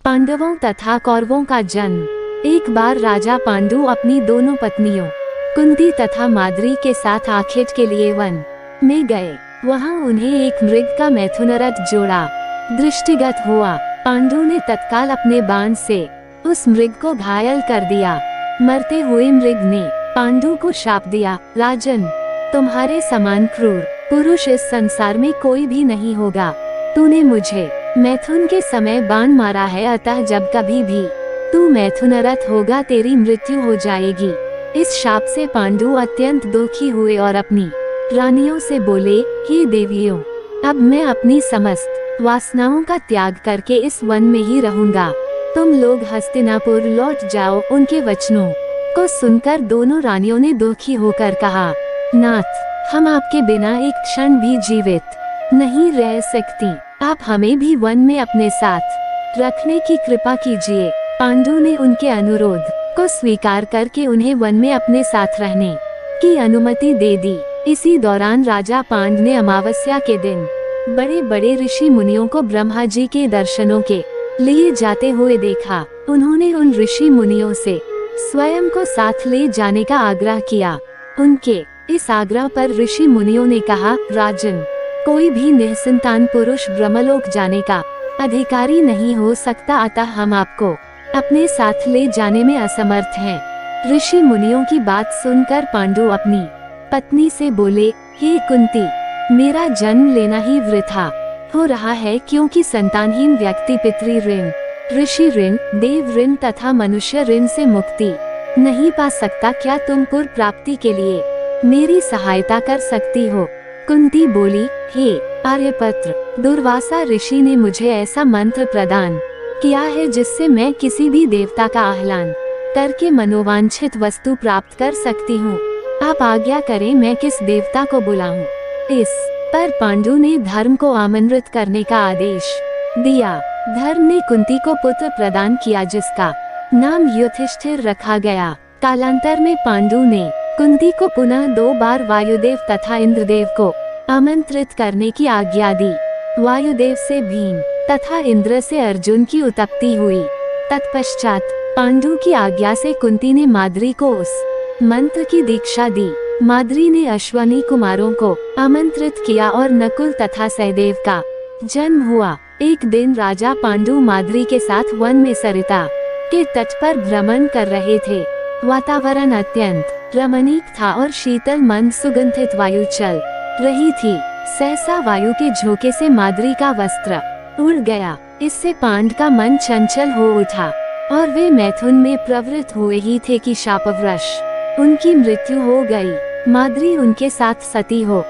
पांडवों तथा कौरवों का जन्म। एक बार राजा पांडु अपनी दोनों पत्नियों कुंती तथा माद्री के साथ आखेट के लिए वन में गए। वहां उन्हें एक मृग का मैथुनरथ जोड़ा दृष्टिगत हुआ। पांडु ने तत्काल अपने बाण से उस मृग को घायल कर दिया। मरते हुए मृग ने पांडु को शाप दिया, राजन, तुम्हारे समान क्रूर पुरुष इस संसार में कोई भी नहीं होगा। तूने मुझे मैथुन के समय बाण मारा है, अतः जब कभी भी तू मैथुनरथ होगा तेरी मृत्यु हो जाएगी। इस शाप से पांडु अत्यंत दुखी हुए और अपनी रानियों से बोले, हे देवियों, अब मैं अपनी समस्त वासनाओं का त्याग करके इस वन में ही रहूंगा। तुम लोग हस्तिनापुर लौट जाओ। उनके वचनों को सुनकर दोनों रानियों ने दुखी होकर कहा, नाथ, हम आपके बिना एक क्षण भी जीवित नहीं रह सकती। आप हमें भी वन में अपने साथ रखने की कृपा कीजिए। पांडु ने उनके अनुरोध को स्वीकार करके उन्हें वन में अपने साथ रहने की अनुमति दे दी। इसी दौरान राजा पांड ने अमावस्या के दिन बड़े बड़े ऋषि मुनियों को ब्रह्मा जी के दर्शनों के लिए जाते हुए देखा। उन्होंने उन ऋषि मुनियों से स्वयं को साथ ले जाने का आग्रह किया। उनके इस आग्रह पर ऋषि मुनियों ने कहा, राजन, कोई भी निसंतान पुरुष ब्रह्मलोक जाने का अधिकारी नहीं हो सकता, अतः हम आपको अपने साथ ले जाने में असमर्थ हैं। ऋषि मुनियों की बात सुनकर पांडु अपनी पत्नी से बोले, हे कुंती, मेरा जन्म लेना ही वृथा हो रहा है, क्योंकि संतानहीन व्यक्ति पितृ ऋण, ऋषि ऋण, देव ऋण तथा मनुष्य ऋण से मुक्ति नहीं पा सकता। क्या तुम पुत्र प्राप्ति के लिए मेरी सहायता कर सकती हो? कुंती बोली, हे आर्यपुत्र, दुर्वासा ऋषि ने मुझे ऐसा मंत्र प्रदान किया है जिससे मैं किसी भी देवता का आह्लान करके मनोवांछित वस्तु प्राप्त कर सकती हूँ। आप आज्ञा करें, मैं किस देवता को बुलाऊं? इस पर पांडु ने धर्म को आमंत्रित करने का आदेश दिया। धर्म ने कुंती को पुत्र प्रदान किया जिसका नाम युधिष्ठिर रखा गया। कालांतर में पांडु ने कुंती को पुनः 2 बार वायुदेव तथा इंद्रदेव को आमंत्रित करने की आज्ञा दी। वायुदेव से भीम तथा इंद्र से अर्जुन की उत्पत्ति हुई। तत्पश्चात पांडु की आज्ञा से कुंती ने माद्री को उस मंत्र की दीक्षा दी। माद्री ने अश्वनी कुमारों को आमंत्रित किया और नकुल तथा सहदेव का जन्म हुआ। एक दिन राजा पांडु माद्री के साथ वन में सरिता के तट पर भ्रमण कर रहे थे। वातावरण अत्यंत रमणीक था और शीतल मंद सुगंधित वायु चल रही थी। सहसा वायु के झोंके से माद्री का वस्त्र उड़ गया। इससे पांड का मन चंचल हो उठा और वे मैथुन में प्रवृत्त हुए ही थे कि शापवश उनकी मृत्यु हो गई। माद्री उनके साथ सती हो